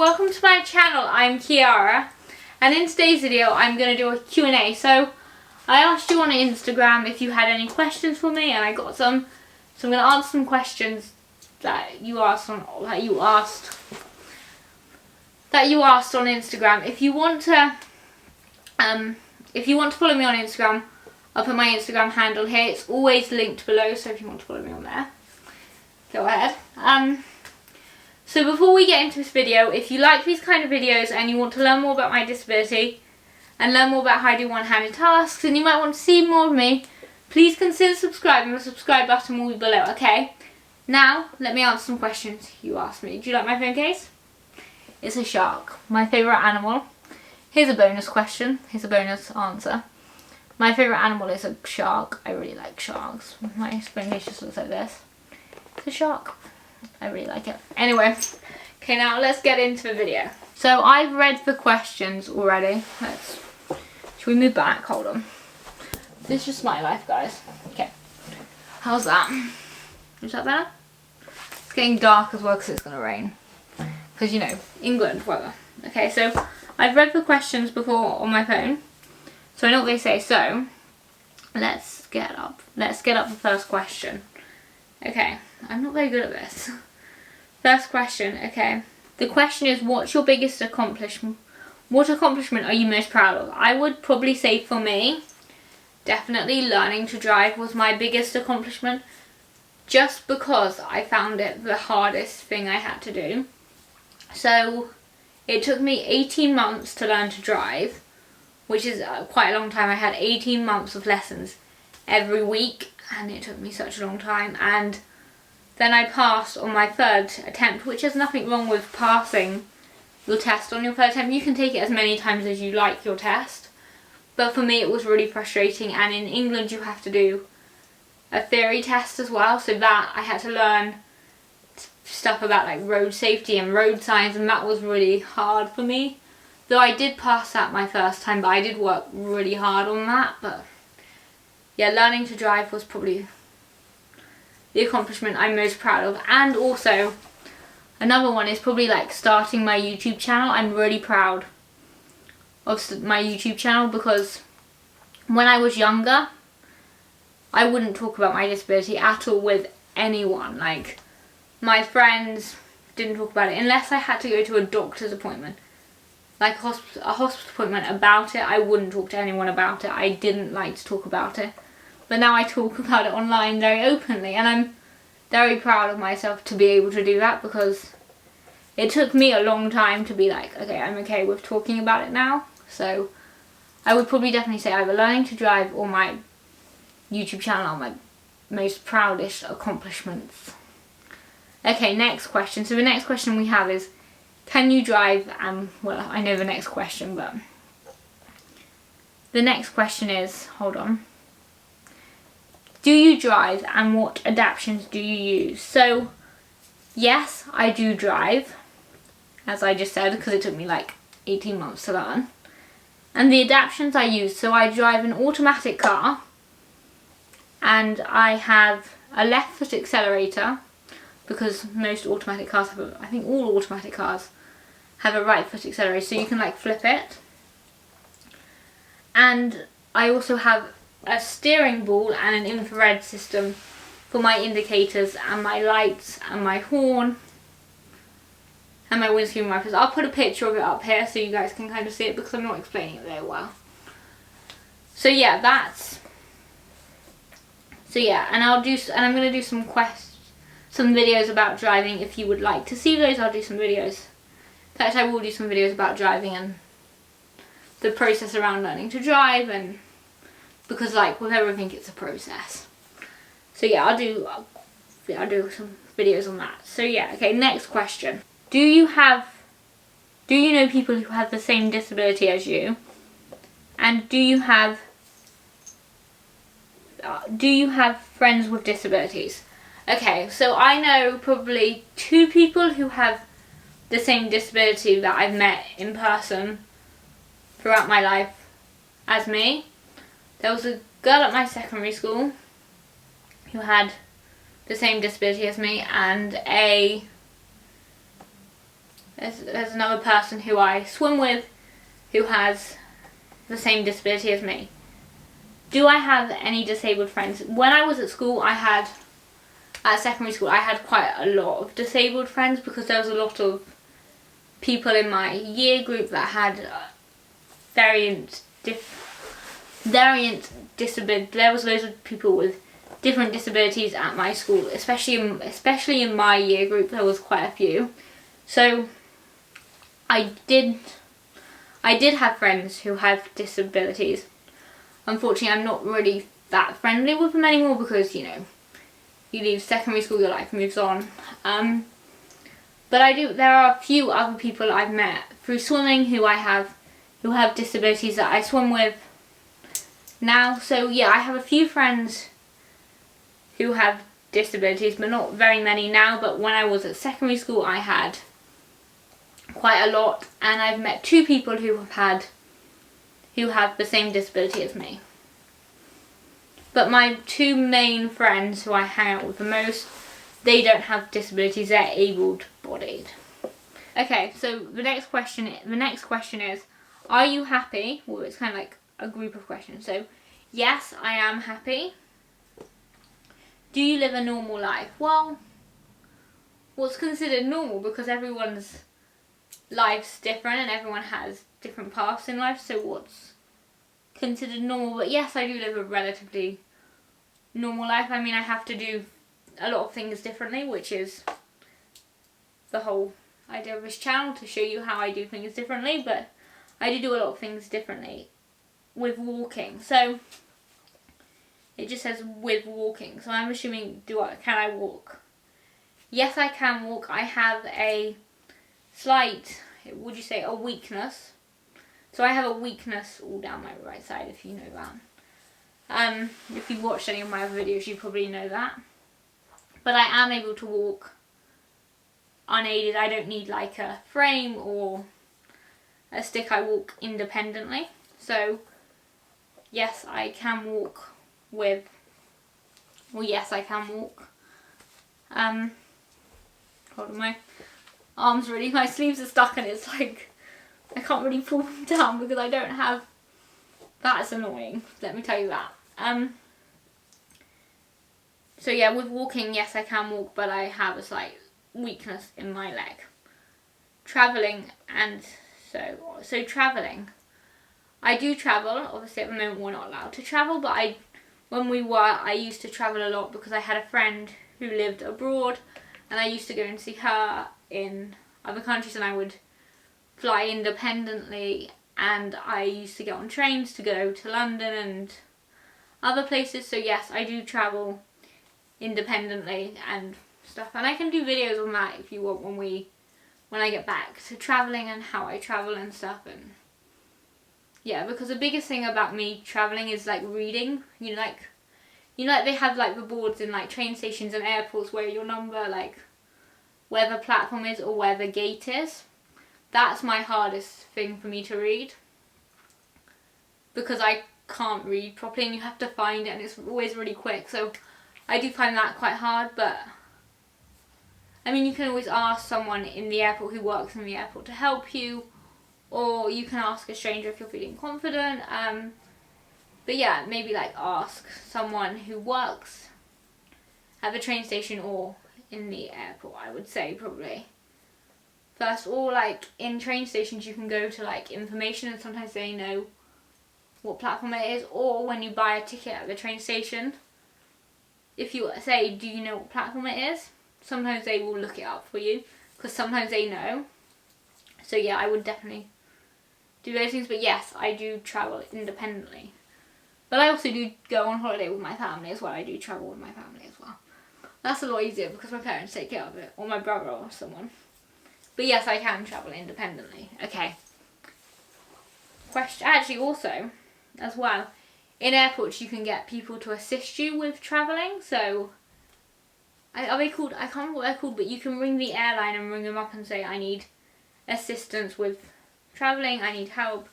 welcome to my channel. I'm Chiara, and in today's video I'm going to do a Q&A. So I asked you on Instagram if you had any questions for me, and I got some. So I'm going to answer some questions that you asked on Instagram. If you want to follow me on Instagram, I'll put my Instagram handle here. It's always linked below, so if you want to follow me on there, go ahead. So before we get into this video, if you like these kind of videos and you want to learn more about my disability and learn more about how I do one-handed tasks, and you might want to see more of me, please consider subscribing. The subscribe button will be below, okay? Now, let me answer some questions you asked me. Do you like my phone case? It's a shark. My favourite animal. Here's a bonus question. Here's a bonus answer. My favourite animal is a shark. I really like sharks. My phone case just looks like this. It's a shark. I really like it. Anyway, okay, now let's get into the video. So I've read the questions already. Should we move back? Hold on. This is just my life, guys. Okay. How's that? Is that better? It's getting dark as well because it's going to rain. Because, you know, England weather. Okay, so I've read the questions before on my phone, so I know what they say. So let's get up the first question. Okay, I'm not very good at this. First question, okay. The question is, what's your biggest accomplishment? What accomplishment are you most proud of? I would probably say for me, definitely learning to drive was my biggest accomplishment, just because I found it the hardest thing I had to do. So it took me 18 months to learn to drive, which is quite a long time. I had 18 months of lessons every week, and it took me such a long time. And then I passed on my third attempt, which is nothing wrong with passing your test on your third attempt. You can take it as many times as you like your test. But for me it was really frustrating, and in England you have to do a theory test as well, so that I had to learn stuff about like road safety and road signs, and that was really hard for me. Though I did pass that my first time, but I did work really hard on that. But yeah, learning to drive was probably the accomplishment I'm most proud of. And also another one is probably like starting my YouTube channel. I'm really proud of my YouTube channel because when I was younger I wouldn't talk about my disability at all with anyone. Like, my friends didn't talk about it unless I had to go to a doctor's appointment, like a hospital appointment, about it. I wouldn't talk to anyone about it. I didn't like to talk about it. But now I talk about it online very openly, and I'm very proud of myself to be able to do that, because it took me a long time to be like, okay, I'm okay with talking about it now. So I would probably definitely say either learning to drive or my YouTube channel are my most proudest accomplishments. Okay, next question. So the next question we have is, can you drive? Well, I know the next question, but the next question is, hold on. Do you drive, and what adaptations do you use? So yes, I do drive, as I just said, because it took me like 18 months to learn. And the adaptations I use, so I drive an automatic car, and I have a left foot accelerator, because most automatic cars have I think all automatic cars have a right foot accelerator, so you can like flip it. And I also have a steering ball and an infrared system for my indicators and my lights and my horn and my windscreen wipers. I'll put a picture of it up here so you guys can kind of see it, because I'm not explaining it very well. So yeah, and I'm going to do some videos about driving. If you would like to see those, I'll do some videos. In fact, I will do some videos about driving and the process around learning to drive, and because like with everything it's a process. So yeah, I'll do some videos on that. So yeah, okay, next question. Do you know people who have the same disability as you? And do you have friends with disabilities? Okay, so I know probably 2 people who have the same disability that I've met in person throughout my life as me. There was a girl at my secondary school who had the same disability as me, and a there's another person who I swim with who has the same disability as me. Do I have any disabled friends? When I was at school, at secondary school, I had quite a lot of disabled friends because there was a lot of people in my year group that had variant disabilities. There was loads of people with different disabilities at my school, especially in my year group. There was quite a few. So I did have friends who have disabilities. Unfortunately, I'm not really that friendly with them anymore because, you know, you leave secondary school, your life moves on. But there are a few other people I've met through swimming who have disabilities that I swim with now. So yeah, I have a few friends who have disabilities, but not very many now. But when I was at secondary school, I had quite a lot, and I've met 2 people who have the same disability as me. But my 2 main friends who I hang out with the most, they don't have disabilities, they're able-bodied. Okay, so the next question is, are you happy? Well, it's kind of like a group of questions. So, yes, I am happy. Do you live a normal life? Well, what's considered normal? Because everyone's life's different and everyone has different paths in life, so what's considered normal? But yes, I do live a relatively normal life. I mean, I have to do a lot of things differently, which is the whole idea of this channel, to show you how I do things differently. But I do a lot of things differently with walking. So it just says with walking, so I'm assuming can I walk? Yes, I can walk. I have a slight, would you say, a weakness? So I have a weakness all down my right side, if you know that. If you've watched any of my other videos, you probably know that. But I am able to walk unaided. I don't need like a frame or a stick. I walk independently. So yes, I can walk yes, I can walk. Hold on, my arms my sleeves are stuck, and it's like I can't really pull them down because I don't have, that's annoying, let me tell you that. So yeah, with walking, yes, I can walk, but I have a slight weakness in my leg. Travelling, and so travelling, I do travel. Obviously at the moment we're not allowed to travel, but I used to travel a lot because I had a friend who lived abroad, and I used to go and see her in other countries, and I would fly independently, and I used to get on trains to go to London and other places. So yes, I do travel independently and stuff, and I can do videos on that if you want when I get back to travelling and how I travel and stuff. And yeah, because the biggest thing about me travelling is like reading. You know, like they have like the boards in like train stations and airports where your number, like where the platform is or where the gate is. That's my hardest thing for me to read, because I can't read properly and you have to find it, and it's always really quick. So I do find that quite hard. But I mean, you can always ask someone in the airport who works in the airport to help you, or you can ask a stranger if you're feeling confident. But yeah, maybe like ask someone who works at the train station or in the airport, I would say probably first. Or like in train stations you can go to like information, and sometimes they know what platform it is. Or when you buy a ticket at the train station, if you say, do you know what platform it is, sometimes they will look it up for you, because sometimes they know. So yeah, I would definitely do those things. But yes, I do travel independently. But I also do go on holiday with my family as well. I do travel with my family as well. That's a lot easier because my parents take care of it, or my brother or someone. But yes, I can travel independently. Okay. Question. Actually, also, as well, in airports you can get people to assist you with travelling. So, are they called? I can't remember what they're called, but you can ring the airline and ring them up and say, I need assistance with travelling, I need help.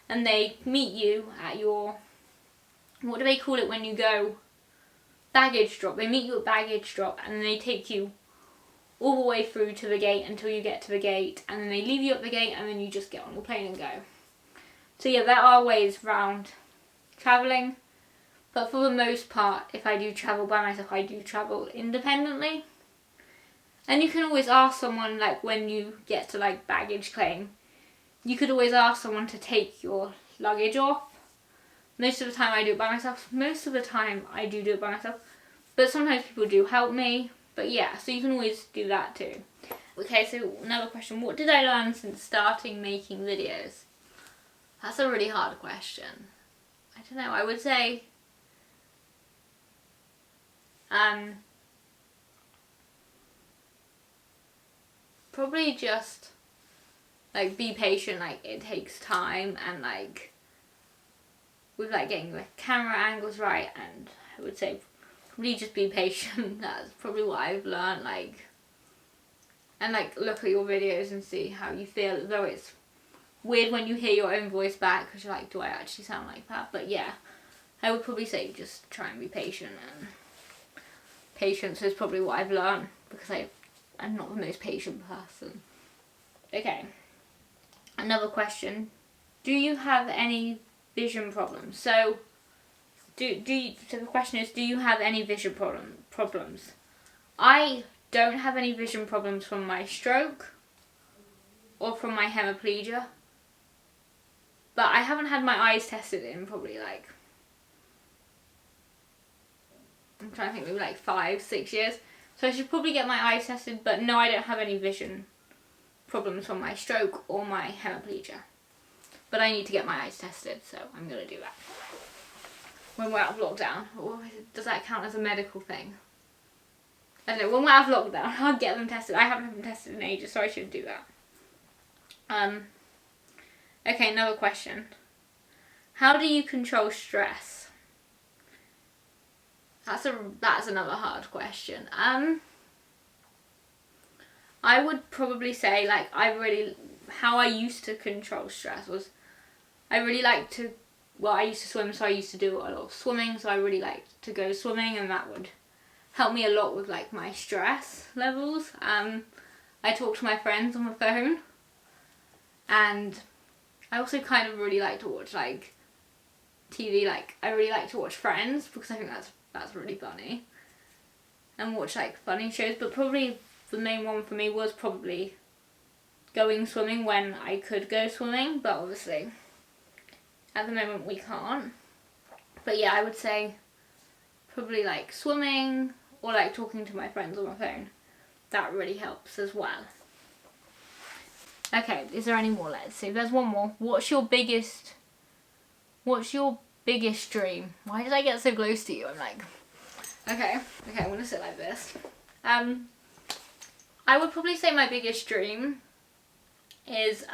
And they meet you at your, what do they call it when you go? Baggage drop. They meet you at baggage drop, and then they take you all the way through to the gate until you get to the gate, and then they leave you at the gate, and then you just get on the plane and go. So yeah, there are ways around travelling, but for the most part, if I do travel by myself, I do travel independently. And you can always ask someone, like when you get to like baggage claim, you could always ask someone to take your luggage off. Most of the time I do it by myself. Most of the time I do it by myself, but sometimes people do help me. But yeah, so you can always do that too. Okay, so another question. What did I learn since starting making videos? That's a really hard question. I don't know, I would say probably just like be patient, like it takes time, and like with like getting the camera angles right, and I would say probably just be patient. That's probably what I've learned, like, and like look at your videos and see how you feel, though it's weird when you hear your own voice back because you're like, do I actually sound like that? But yeah, I would probably say just try and be patient, and patience is probably what I've learned because I'm not the most patient person. Okay, another question. Do you have any vision problems? So so the question is, do you have any vision problems? I don't have any vision problems from my stroke or from my hemiplegia, but I haven't had my eyes tested in probably like, I'm trying to think, maybe like 5-6 years. So I should probably get my eyes tested, but no, I don't have any vision problems from my stroke or my hemiplegia. But I need to get my eyes tested, so I'm going to do that when we're out of lockdown. Or does that count as a medical thing? I don't know, when we're out of lockdown, I'll get them tested. I haven't had them tested in ages, so I should do that. Okay, another question. How do you control stress? That's another hard question. I would probably say, like, how I used to control stress was, I used to swim, so I used to do a lot of swimming, so I really liked to go swimming, and that would help me a lot with like my stress levels. I talk to my friends on the phone, and I also kind of really like to watch like TV. Like I really like to watch Friends because I think that's really funny, and watch like funny shows. But probably the main one for me was probably going swimming when I could go swimming, but obviously at the moment we can't. But yeah, I would say probably like swimming or like talking to my friends on my phone. That really helps as well. Okay, is there any more? Let's see. There's one more. What's your biggest dream? Why did I get so close to you? I'm like, okay, I'm gonna sit like this. I would probably say my biggest dream is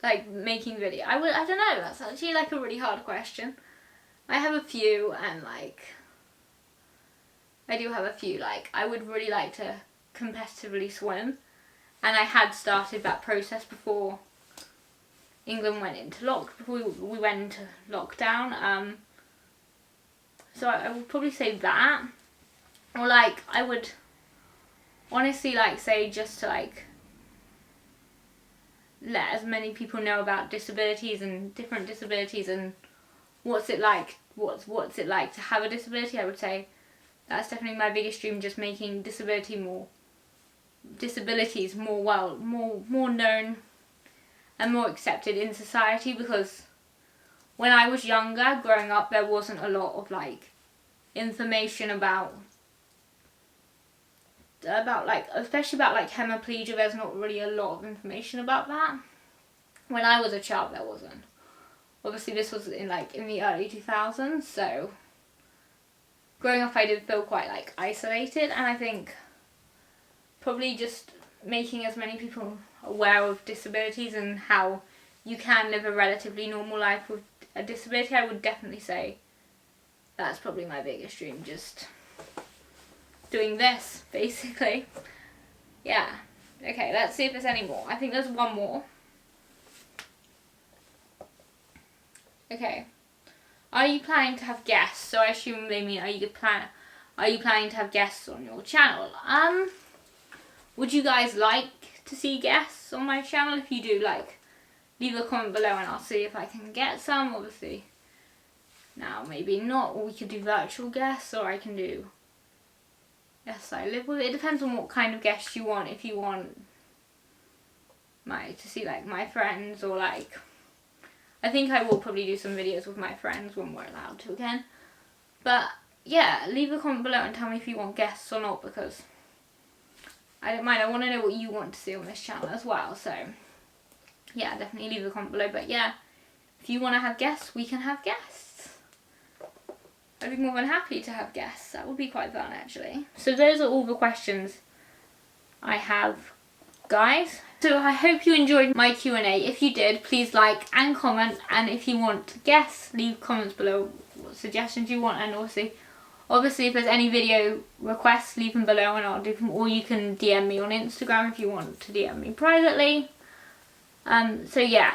like making video. I don't know, that's actually like a really hard question. I have a few, and like I do have a few. Like I would really like to competitively swim, and I had started that process before England went into we went into lockdown. So I would probably say that, or like I would honestly like say just to like let as many people know about disabilities and different disabilities and what's it like to have a disability. I would say that's definitely my biggest dream, just making disabilities more known and more accepted in society, because when I was younger, growing up, there wasn't a lot of like information about like, especially about like hemiplegia. There's not really a lot of information about that. When I was a child, there wasn't. Obviously this was in the early 2000s, so growing up I did feel quite like isolated, and I think probably just making as many people aware of disabilities and how you can live a relatively normal life with a disability, I would definitely say that's probably my biggest dream, just doing this basically. Yeah. Okay, let's see if there's any more. I think there's one more. Okay. Are you planning to have guests? So I assume they mean, are you planning to have guests on your channel? Would you guys like to see guests on my channel? If you do, like, leave a comment below and I'll see if I can get some. Obviously, now maybe not, or we could do virtual guests, or I can do guests I live with. It depends on what kind of guests you want. If you want to see like my friends, or like, I think I will probably do some videos with my friends when we're allowed to again. But yeah, leave a comment below and tell me if you want guests or not, because I don't mind. I want to know what you want to see on this channel as well. So yeah, definitely leave a comment below. But yeah, if you want to have guests, we can have guests. I'd be more than happy to have guests. That would be quite fun, actually. So those are all the questions I have, guys. So I hope you enjoyed my Q&A. If you did, please like and comment. And if you want guests, leave comments below what suggestions you want. And obviously if there's any video requests, leave them below and I'll do them. Or you can DM me on Instagram if you want to DM me privately. So yeah.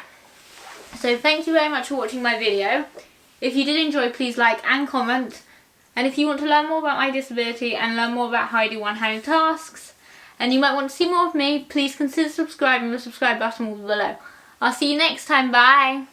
So thank you very much for watching my video. If you did enjoy, please like and comment. And if you want to learn more about my disability and learn more about how I do one-handed tasks, and you might want to see more of me, please consider subscribing. The subscribe button will be below. I'll see you next time. Bye.